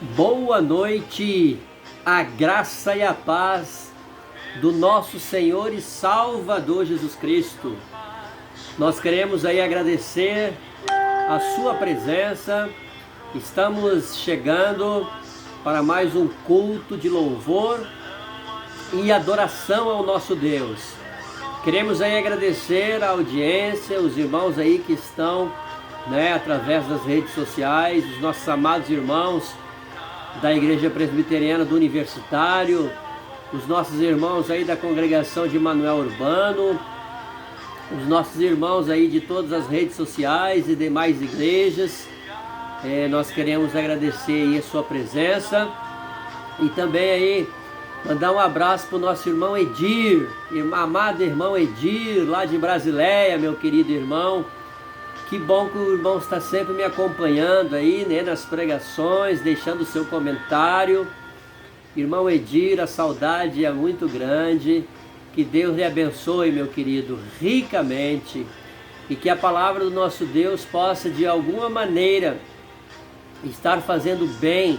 Boa noite, a graça e a paz do nosso Senhor e Salvador Jesus Cristo. Nós queremos aí agradecer a sua presença. Estamos chegando para mais um culto de louvor e adoração ao nosso Deus. Queremos aí agradecer a audiência, os irmãos aí que estão, através das redes sociais, os nossos amados irmãos da Igreja Presbiteriana do Universitário, os nossos irmãos aí da congregação de Manuel Urbano, os nossos irmãos aí de todas as redes sociais e demais igrejas. Nós queremos agradecer aí a sua presença e também aí mandar um abraço para o nosso irmão Edir, amado irmão Edir, lá de Brasileia, meu querido irmão. Que bom que o irmão está sempre me acompanhando aí, nas pregações, deixando o seu comentário. Irmão Edir, a saudade é muito grande. Que Deus lhe abençoe, meu querido, ricamente. E que a palavra do nosso Deus possa, de alguma maneira, estar fazendo bem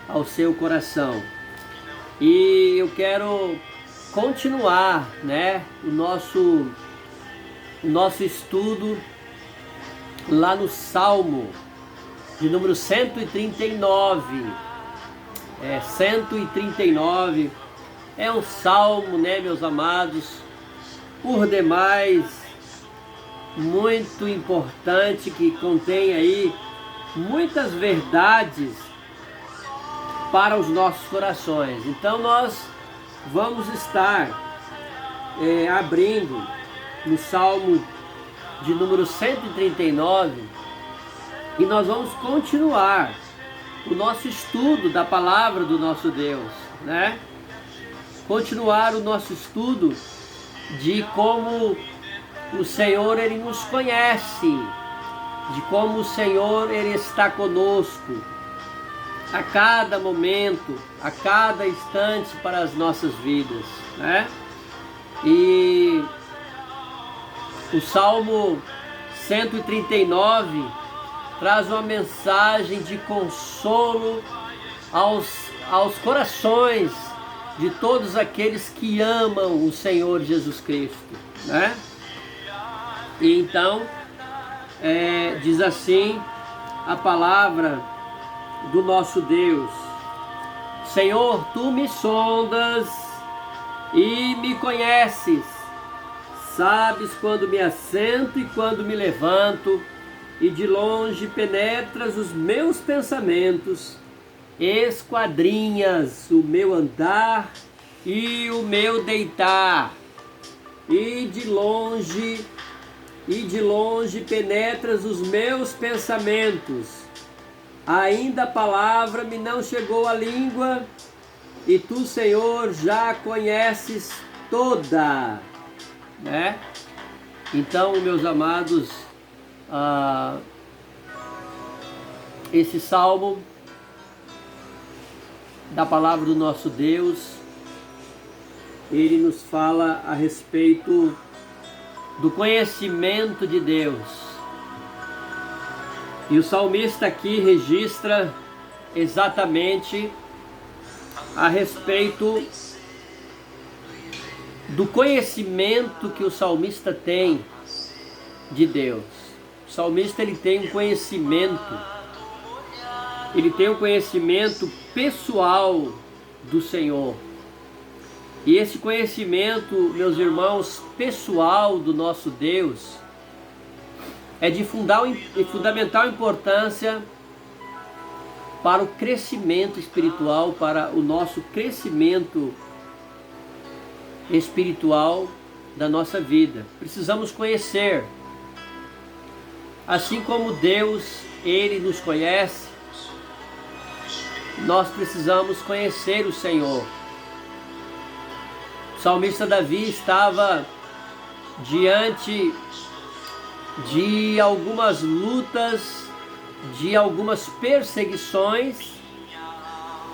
ao seu coração. E eu quero continuar, o nosso estudo lá no Salmo de número 139. 139 é um salmo, meus amados, por demais muito importante, que contém aí muitas verdades para os nossos corações. Então nós vamos estar abrindo no Salmo de número 139 e nós vamos continuar o nosso estudo da palavra do nosso Deus, Continuar o nosso estudo de como o Senhor, Ele nos conhece, de como o Senhor, Ele está conosco a cada momento, a cada instante para as nossas vidas, E o Salmo 139 traz uma mensagem de consolo aos corações de todos aqueles que amam o Senhor Jesus Cristo, E então, diz assim a palavra do nosso Deus: Senhor, Tu me sondas e me conheces. Sabes quando me assento e quando me levanto, e de longe penetras os meus pensamentos, esquadrinhas o meu andar e o meu deitar, e de longe penetras os meus pensamentos. Ainda a palavra me não chegou à língua, e Tu, Senhor, já a conheces toda. Então, meus amados, esse salmo da palavra do nosso Deus, ele nos fala a respeito do conhecimento de Deus. E o salmista aqui registra exatamente a respeito do conhecimento que o salmista tem de Deus. O salmista, ele tem um conhecimento pessoal do Senhor. E esse conhecimento, meus irmãos, pessoal do nosso Deus, é de fundamental importância para o crescimento espiritual, para o nosso crescimento espiritual da nossa vida. Precisamos conhecer. Assim como Deus, Ele nos conhece, nós precisamos conhecer o Senhor. O salmista Davi estava diante de algumas lutas, de algumas perseguições,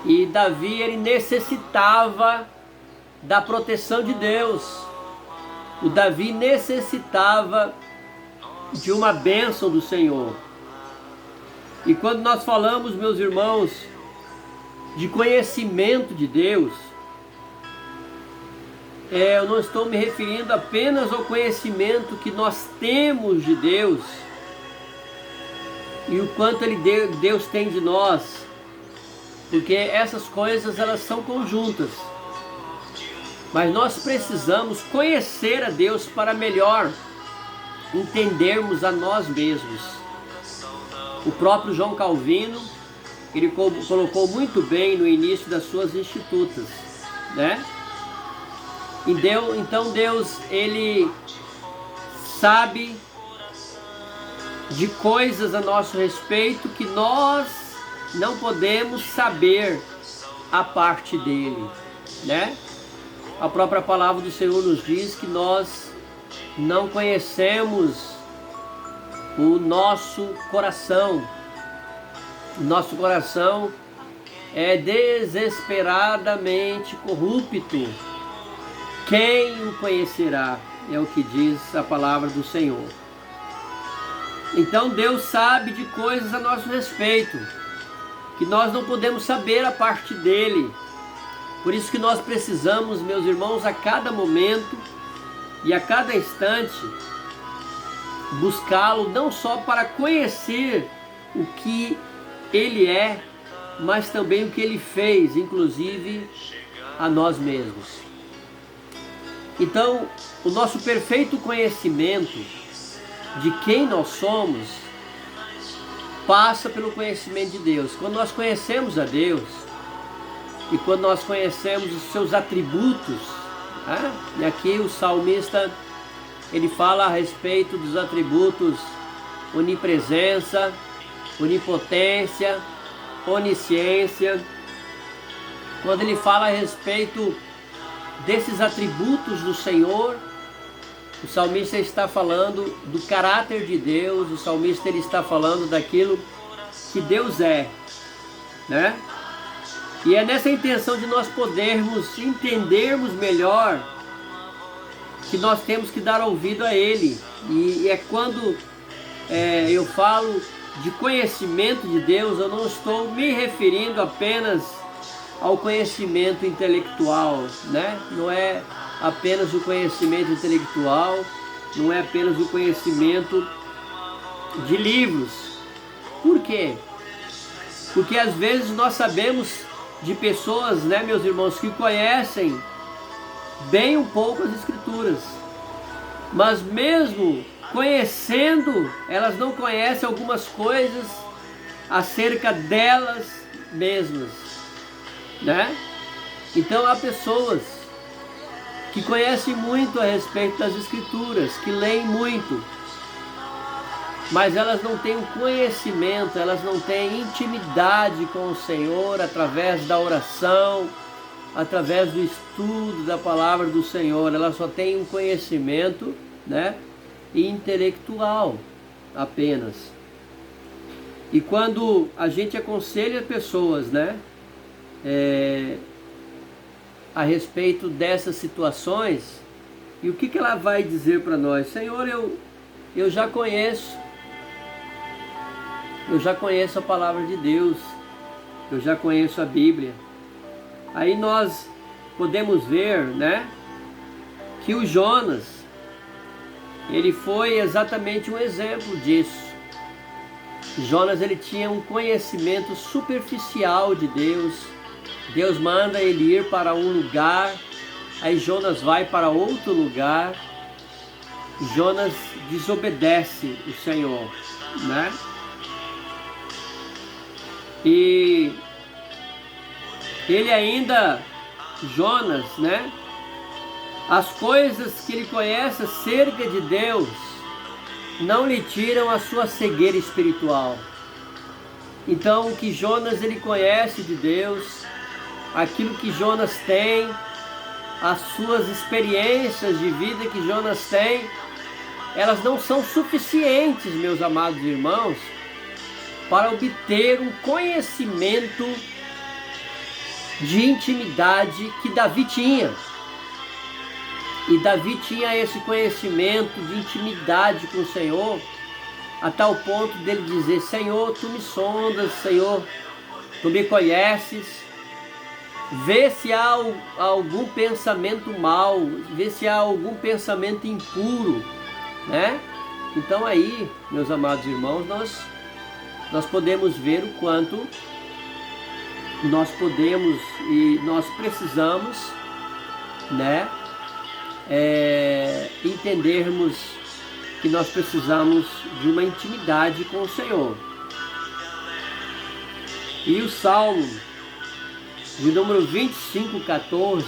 e Davi, ele necessitava da proteção de Deus. O Davi necessitava de uma bênção do Senhor. E quando nós falamos, meus irmãos, de conhecimento de Deus, eu não estou me referindo apenas ao conhecimento que nós temos de Deus e o quanto Deus tem de nós, porque essas coisas elas são conjuntas. Mas nós precisamos conhecer a Deus para melhor entendermos a nós mesmos. O próprio João Calvino, ele colocou muito bem no início das suas Institutas, né? Então Deus, ele sabe de coisas a nosso respeito que nós não podemos saber a parte dele, né? A própria palavra do Senhor nos diz que nós não conhecemos o nosso coração. O nosso coração é desesperadamente corrupto. Quem o conhecerá? É o que diz a palavra do Senhor. Então Deus sabe de coisas a nosso respeito, que nós não podemos saber a parte dele. Por isso que nós precisamos, meus irmãos, a cada momento e a cada instante, buscá-lo não só para conhecer o que ele é, mas também o que ele fez, inclusive a nós mesmos. Então, o nosso perfeito conhecimento de quem nós somos passa pelo conhecimento de Deus. Quando nós conhecemos a Deus e quando nós conhecemos os seus atributos, né? E aqui o salmista, ele fala a respeito dos atributos onipresença, onipotência, onisciência. Quando ele fala a respeito desses atributos do Senhor, o salmista está falando do caráter de Deus, o salmista ele está falando daquilo que Deus é, né? E é nessa intenção de nós podermos entendermos melhor que nós temos que dar ouvido a Ele. E é quando eu falo de conhecimento de Deus, eu não estou me referindo apenas ao conhecimento intelectual, né? Não é apenas o conhecimento intelectual, não é apenas o conhecimento de livros. Por quê? Porque às vezes nós sabemos de pessoas, né, meus irmãos, que conhecem bem um pouco as Escrituras, mas mesmo conhecendo, elas não conhecem algumas coisas acerca delas mesmas, né? Então há pessoas que conhecem muito a respeito das Escrituras, que leem muito, mas elas não têm o conhecimento, elas não têm intimidade com o Senhor através da oração, através do estudo da palavra do Senhor. Elas só têm um conhecimento, né, intelectual apenas. E quando a gente aconselha pessoas, né, a respeito dessas situações, e o que ela vai dizer para nós? Senhor, eu já conheço a palavra de Deus, eu já conheço a Bíblia. Aí nós podemos ver, né, que o Jonas, ele foi exatamente um exemplo disso. Jonas, ele tinha um conhecimento superficial de Deus. Deus manda ele ir para um lugar, aí Jonas vai para outro lugar. Jonas desobedece o Senhor, né? E ele ainda, Jonas, né? As coisas que ele conhece acerca de Deus não lhe tiram a sua cegueira espiritual. Então, o que Jonas ele conhece de Deus, aquilo que Jonas tem, as suas experiências de vida que Jonas tem, elas não são suficientes, meus amados irmãos, para obter um conhecimento de intimidade que Davi tinha. E Davi tinha esse conhecimento de intimidade com o Senhor, a tal ponto dele dizer: Senhor, tu me sondas, Senhor, tu me conheces, vê se há algum pensamento mau, vê se há algum pensamento impuro, né? Então aí, meus amados irmãos, nós podemos ver o quanto nós podemos e nós precisamos, né, entendermos que nós precisamos de uma intimidade com o Senhor. E o Salmo de número 25:14,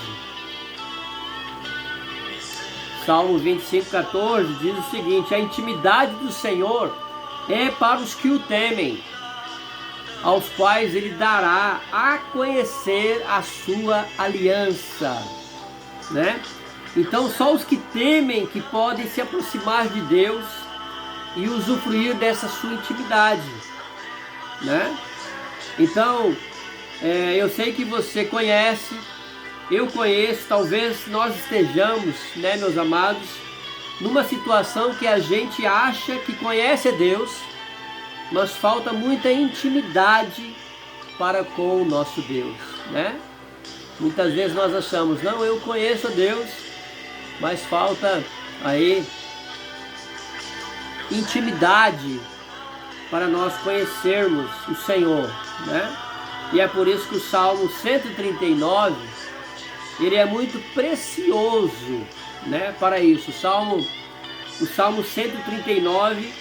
Salmo 25:14 diz o seguinte: a intimidade do Senhor é para os que o temem, aos quais ele dará a conhecer a sua aliança, né? Então só os que temem que podem se aproximar de Deus e usufruir dessa sua intimidade, né? Então, eu sei que você conhece, eu conheço, talvez nós estejamos, né, meus amados, numa situação que a gente acha que conhece a Deus, mas falta muita intimidade para com o nosso Deus, né? Muitas vezes nós achamos, não, eu conheço a Deus, mas falta aí intimidade para nós conhecermos o Senhor, né? E é por isso que o Salmo 139, ele é muito precioso, né, para isso. O Salmo 139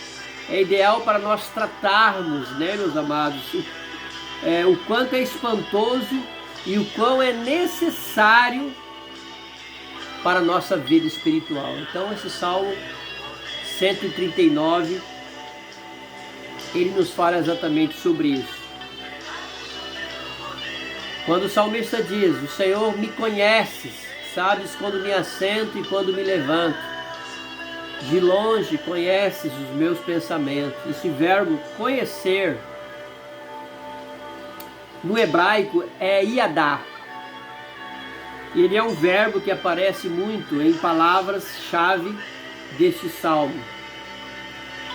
é ideal para nós tratarmos, né, meus amados, o quanto é espantoso e o quão é necessário para a nossa vida espiritual. Então esse Salmo 139, ele nos fala exatamente sobre isso. Quando o salmista diz, o Senhor me conheces, sabes quando me assento e quando me levanto. De longe conheces os meus pensamentos. Esse verbo conhecer, no hebraico, é iadá. Ele é um verbo que aparece muito em palavras-chave deste salmo.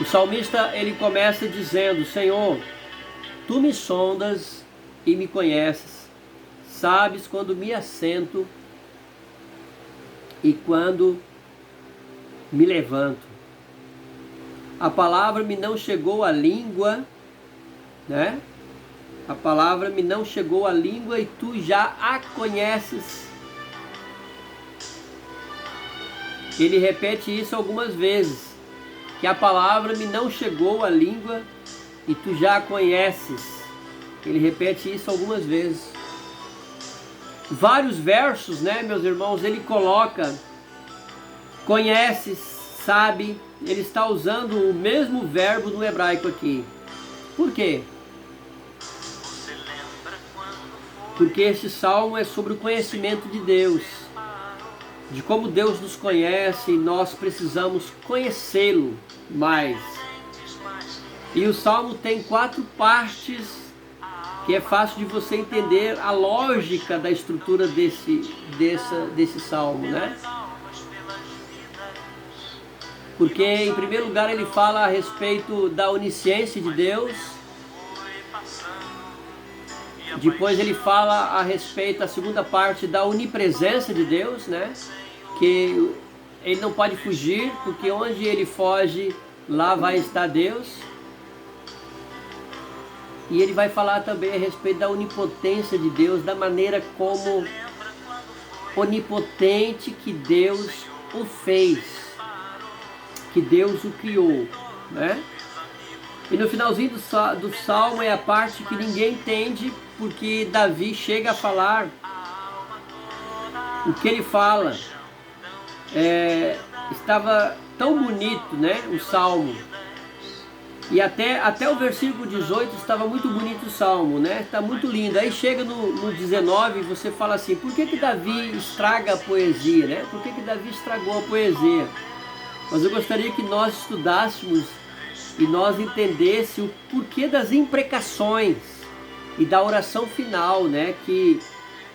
O salmista, ele começa dizendo, Senhor, tu me sondas e me conheces. Sabes quando me assento e quando me levanto. A palavra me não chegou à língua, né? A palavra me não chegou à língua e tu já a conheces. Ele repete isso algumas vezes, que a palavra me não chegou à língua e tu já a conheces. Ele repete isso algumas vezes. Vários versos, né, meus irmãos, ele coloca, conhece, sabe, ele está usando o mesmo verbo no hebraico aqui. Por quê? Porque esse salmo é sobre o conhecimento de Deus, de como Deus nos conhece e nós precisamos conhecê-lo mais. E o salmo tem 4 partes, que é fácil de você entender a lógica da estrutura desse salmo, né? Porque, em primeiro lugar, ele fala a respeito da onisciência de Deus. Depois ele fala a respeito, a segunda parte, da onipresença de Deus, né? Que ele não pode fugir, porque onde ele foge, lá vai estar Deus. E ele vai falar também a respeito da onipotência de Deus, da maneira como onipotente que Deus o fez, que Deus o criou, né? E no finalzinho do salmo é a parte que ninguém entende, porque Davi chega a falar o que ele fala. Estava tão bonito, né, o salmo. E até o versículo 18 estava muito bonito o salmo, né? Está muito lindo. Aí chega no 19 e você fala assim, por que Davi estraga a poesia, né? Por que Davi estragou a poesia? Mas eu gostaria que nós estudássemos e nós entendêssemos o porquê das imprecações e da oração final, né? Que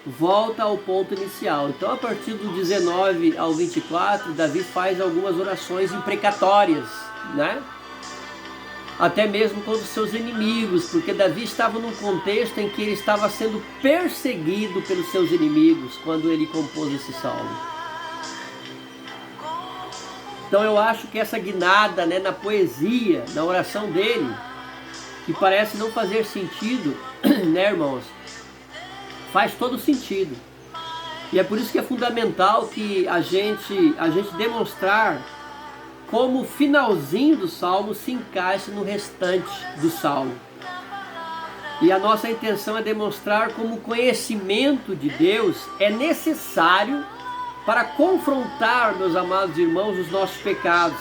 volta ao ponto inicial. Então, a partir do 19 ao 24, Davi faz algumas orações imprecatórias, né? até mesmo contra os seus inimigos, porque Davi estava num contexto em que ele estava sendo perseguido pelos seus inimigos quando ele compôs esse salmo. Então eu acho que essa guinada, né, na poesia, na oração dele, que parece não fazer sentido, né, irmãos, faz todo sentido. E é por isso que é fundamental que a gente demonstrar como o finalzinho do salmo se encaixa no restante do salmo. E a nossa intenção é demonstrar como o conhecimento de Deus é necessário para confrontar, meus amados irmãos, os nossos pecados,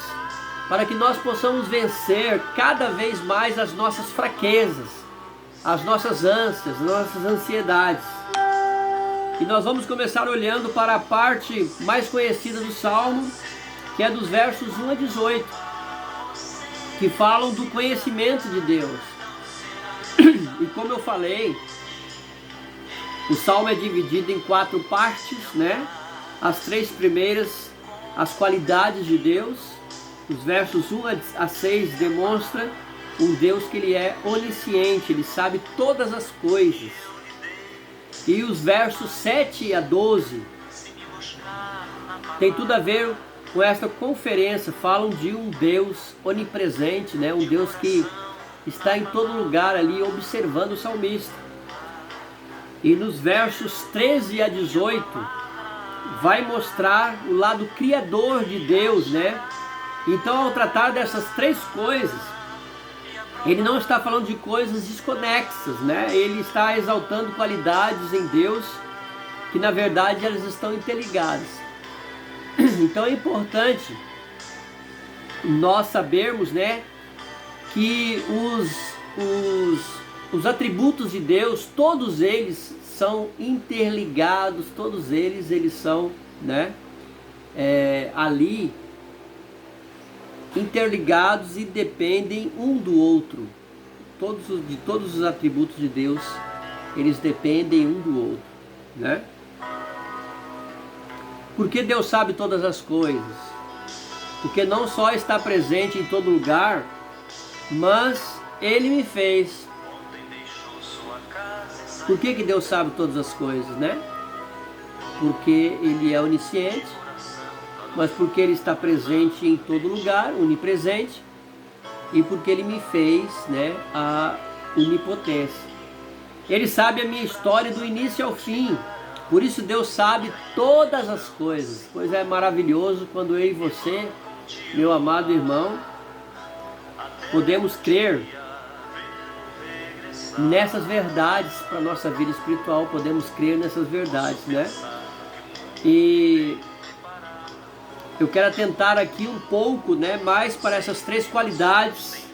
para que nós possamos vencer cada vez mais as nossas fraquezas, as nossas ânsias, as nossas ansiedades. E nós vamos começar olhando para a parte mais conhecida do salmo, que é dos versos 1 a 18, que falam do conhecimento de Deus. E como eu falei, o salmo é dividido em 4 partes, né? As 3 primeiras, as qualidades de Deus. Os versos 1 a 6 demonstram um Deus que ele é onisciente, ele sabe todas as coisas. E os versos 7 a 12 tem tudo a ver com esta conferência, falam de um Deus onipresente, né? Um Deus que está em todo lugar ali observando o salmista. E nos versos 13 a 18 vai mostrar o lado criador de Deus, né? Então, ao tratar dessas 3 coisas, ele não está falando de coisas desconexas, né? Ele está exaltando qualidades em Deus que na verdade elas estão interligadas. Então é importante nós sabermos, né, que os atributos de Deus, todos eles são interligados, todos eles são, né, ali interligados e dependem um do outro. Todos os atributos de Deus, eles dependem um do outro, né? Porque Deus sabe todas as coisas? Porque não só está presente em todo lugar, mas Ele me fez. Por que Deus sabe todas as coisas, né? Porque Ele é onisciente, mas porque Ele está presente em todo lugar, onipresente, e porque Ele me fez, né, a onipotência. Ele sabe a minha história do início ao fim. Por isso Deus sabe todas as coisas. Pois é maravilhoso quando eu e você, meu amado irmão, podemos crer nessas verdades para a nossa vida espiritual. Podemos crer nessas verdades, né? E eu quero atentar aqui um pouco, né, mais para essas 3 qualidades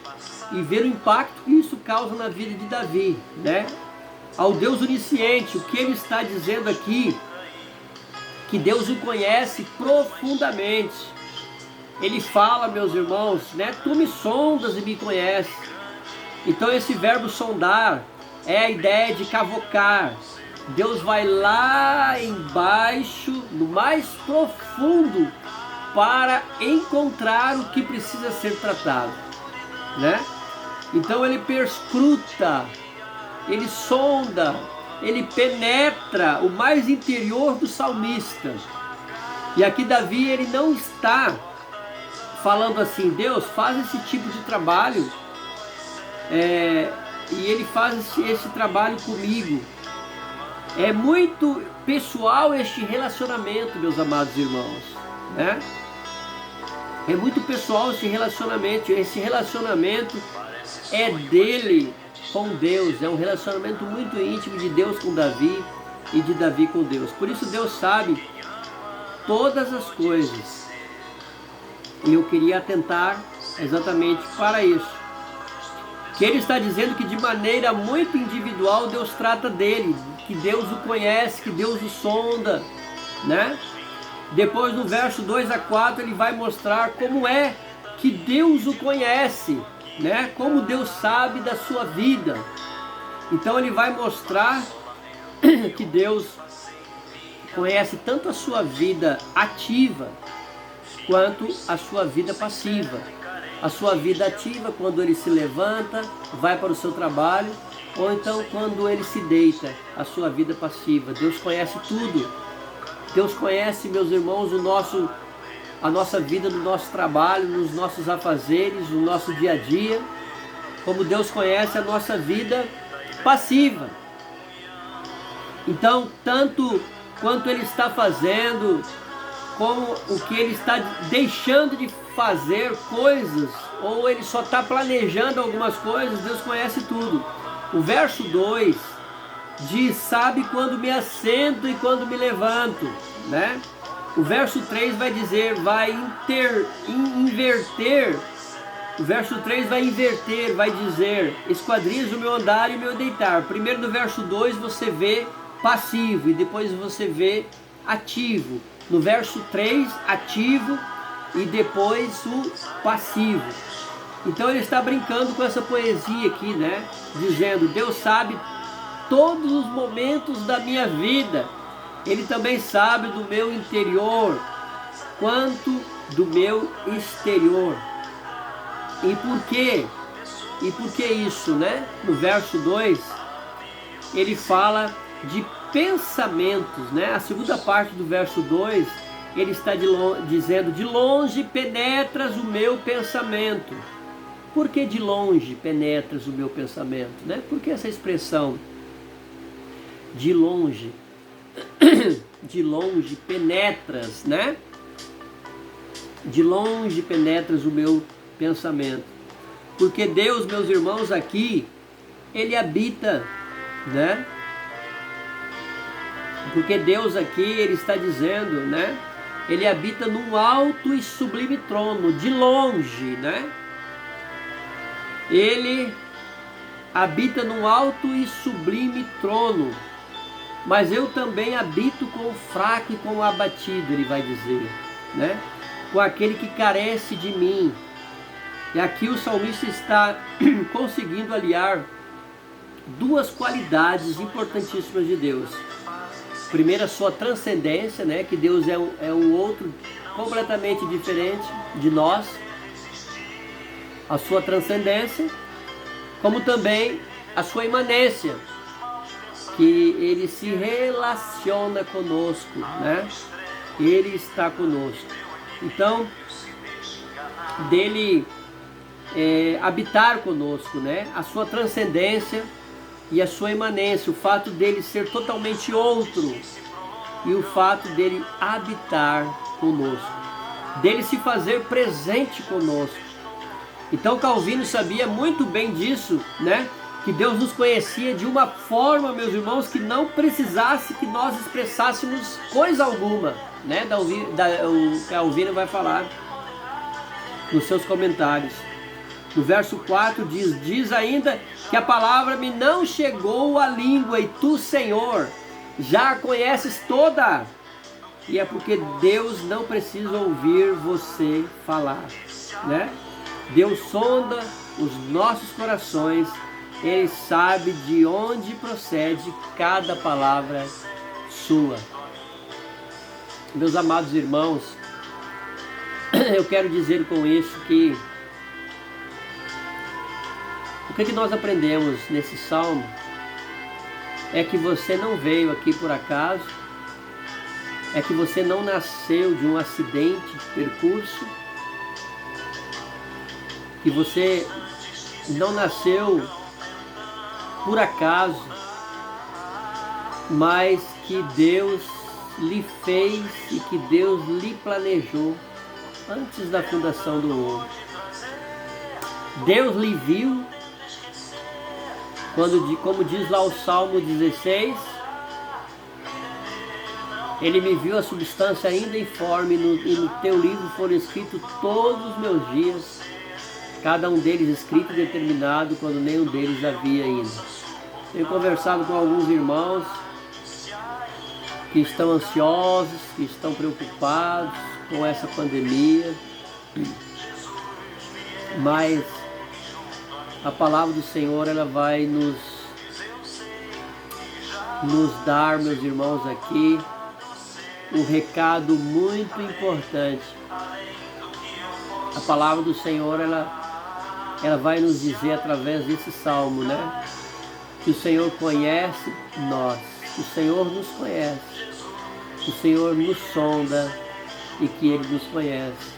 e ver o impacto que isso causa na vida de Davi, né? Ao Deus onisciente, o que ele está dizendo aqui, que Deus o conhece profundamente. Ele fala, meus irmãos, né? Tu me sondas e me conheces. Então esse verbo sondar é a ideia de cavocar. Deus vai lá embaixo, no mais profundo, para encontrar o que precisa ser tratado, né? Então ele perscruta, ele sonda, ele penetra o mais interior do salmista. E aqui Davi, ele não está falando assim, Deus, faz esse tipo de trabalho, e ele faz esse trabalho comigo. É muito pessoal este relacionamento, meus amados irmãos, né? É muito pessoal esse relacionamento é dele com Deus, é um relacionamento muito íntimo de Deus com Davi e de Davi com Deus. Por isso Deus sabe todas as coisas. E eu queria atentar exatamente para isso. Que ele está dizendo que de maneira muito individual Deus trata dele, que Deus o conhece, que Deus o sonda, né? Depois no verso 2 a 4 ele vai mostrar como é que Deus o conhece, né? Como Deus sabe da sua vida. Então ele vai mostrar que Deus conhece tanto a sua vida ativa quanto a sua vida passiva. a sua vida ativa quando ele se levanta, vai para o seu trabalho, ou então quando ele se deita, a sua vida passiva. Deus conhece tudo. Deus conhece, meus irmãos, a nossa vida no nosso trabalho, nos nossos afazeres, no nosso dia a dia, como Deus conhece a nossa vida passiva. Então, tanto quanto ele está fazendo, como o que ele está deixando de fazer coisas, ou ele só está planejando algumas coisas, Deus conhece tudo. O verso 2 diz: sabe quando me assento e quando me levanto, né? O verso 3 vai dizer, inverter. O verso 3 vai inverter, vai dizer: esquadrinhas o meu andar e o meu deitar. Primeiro no verso 2 você vê passivo e depois você vê ativo. No verso 3, ativo e depois o passivo. Então ele está brincando com essa poesia aqui, né? Dizendo: Deus sabe todos os momentos da minha vida. Ele também sabe do meu interior, quanto do meu exterior. E por quê? E por que isso, né? No verso 2, ele fala de pensamentos, né? A segunda parte do verso 2, ele está dizendo: de longe penetras o meu pensamento. Por que de longe penetras o meu pensamento, né? Por que essa expressão de longe? De longe penetras, né? De longe penetras o meu pensamento. Porque Deus, meus irmãos, aqui, ele habita, né? Porque Deus aqui, ele está dizendo, né? Ele habita num alto e sublime trono, de longe, né? Ele habita num alto e sublime trono. Mas eu também habito com o fraco e com o abatido, ele vai dizer, né? Com aquele que carece de mim. E aqui o salmista está conseguindo aliar duas qualidades importantíssimas de Deus. Primeiro, a sua transcendência, né? Que Deus é um outro completamente diferente de nós. A sua transcendência, como também a sua imanência, que ele se relaciona conosco, né? Ele está conosco. Então, dele habitar conosco, né? A sua transcendência e a sua imanência, o fato dele ser totalmente outro e o fato dele habitar conosco, dele se fazer presente conosco. Então Calvino sabia muito bem disso, né? Que Deus nos conhecia de uma forma, meus irmãos, que não precisasse que nós expressássemos coisa alguma, né? O Calvino vai falar nos seus comentários. No verso 4 diz ainda que a palavra me não chegou à língua e tu, Senhor, já a conheces toda. E é porque Deus não precisa ouvir você falar, né? Deus sonda os nossos corações. Ele sabe de onde procede cada palavra sua. Meus amados irmãos, eu quero dizer com isso que o que nós aprendemos nesse salmo é que você não veio aqui por acaso, é que você não nasceu de um acidente de percurso, que você não nasceu por acaso, mas que Deus lhe fez e que Deus lhe planejou antes da fundação do mundo. Deus lhe viu, como diz lá o Salmo 16, ele me viu a substância ainda informe, e no teu livro foram escritos todos os meus dias, cada um deles escrito e determinado, quando nenhum deles havia ainda. Tenho conversado com alguns irmãos que estão ansiosos, que estão preocupados com essa pandemia, mas a palavra do Senhor, ela vai nos dar, meus irmãos, aqui um recado muito importante, A palavra do Senhor, ela vai nos dizer através desse salmo, né? Que o Senhor conhece nós, que o Senhor nos conhece, que o Senhor nos sonda e que Ele nos conhece.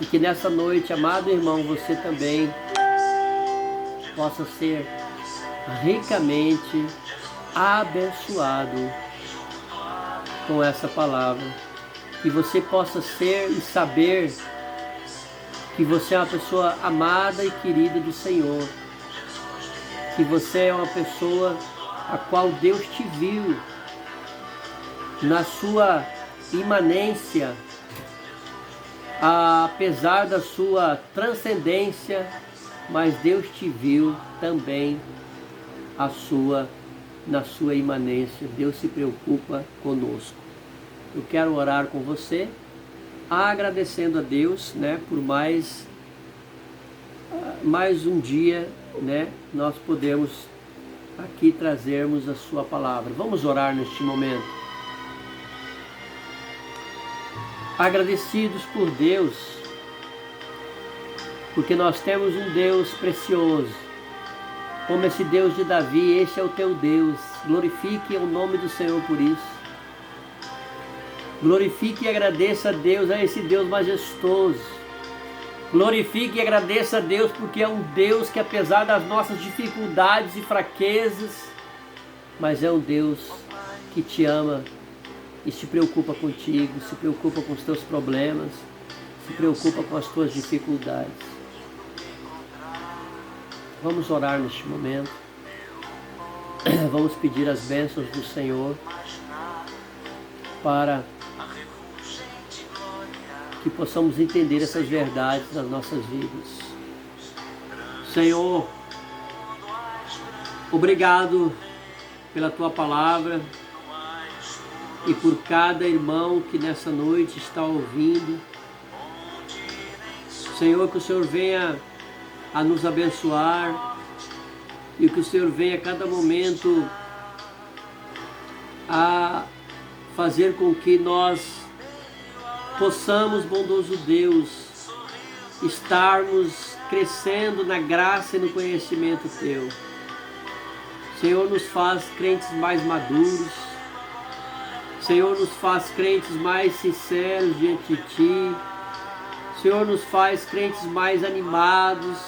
E que nessa noite, amado irmão, você também possa ser ricamente abençoado com essa palavra. Que você possa ser e saber que você é uma pessoa amada e querida do Senhor. Que você é uma pessoa a qual Deus te viu na sua imanência, apesar da sua transcendência, mas Deus te viu também na sua imanência. Deus se preocupa conosco. Eu quero orar com você, agradecendo a Deus, né, por mais um dia, né, nós podemos aqui trazermos a sua palavra. Vamos orar neste momento. Agradecidos por Deus, porque nós temos um Deus precioso, como esse Deus de Davi. Este é o teu Deus. Glorifique o nome do Senhor por isso. Glorifique e agradeça a Deus, a esse Deus majestoso. Glorifique e agradeça a Deus, porque é um Deus que, apesar das nossas dificuldades e fraquezas, mas é um Deus que te ama e se preocupa contigo, se preocupa com os teus problemas, se preocupa com as tuas dificuldades. Vamos orar neste momento. Vamos pedir as bênçãos do Senhor para que possamos entender essas verdades nas nossas vidas. Senhor, obrigado pela Tua palavra e por cada irmão que nessa noite está ouvindo. Senhor, que o Senhor venha a nos abençoar e que o Senhor venha a cada momento a fazer com que nós possamos, bondoso Deus, estarmos crescendo na graça e no conhecimento Teu. Senhor, nos faz crentes mais maduros. Senhor, nos faz crentes mais sinceros diante de Ti. Senhor, nos faz crentes mais animados,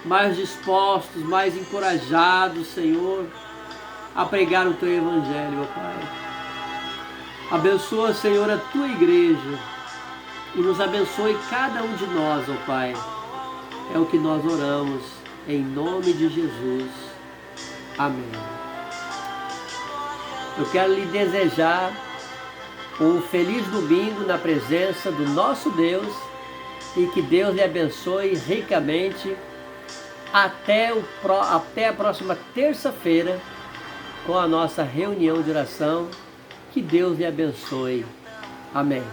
mais dispostos, mais encorajados, Senhor, a pregar o Teu Evangelho, ó Pai. Abençoa, Senhor, a Tua igreja e nos abençoe cada um de nós, ó Pai. É o que nós oramos, em nome de Jesus. Amém. Eu quero lhe desejar um feliz domingo na presença do nosso Deus e que Deus lhe abençoe ricamente até a próxima terça-feira com a nossa reunião de oração. Que Deus lhe abençoe. Amém.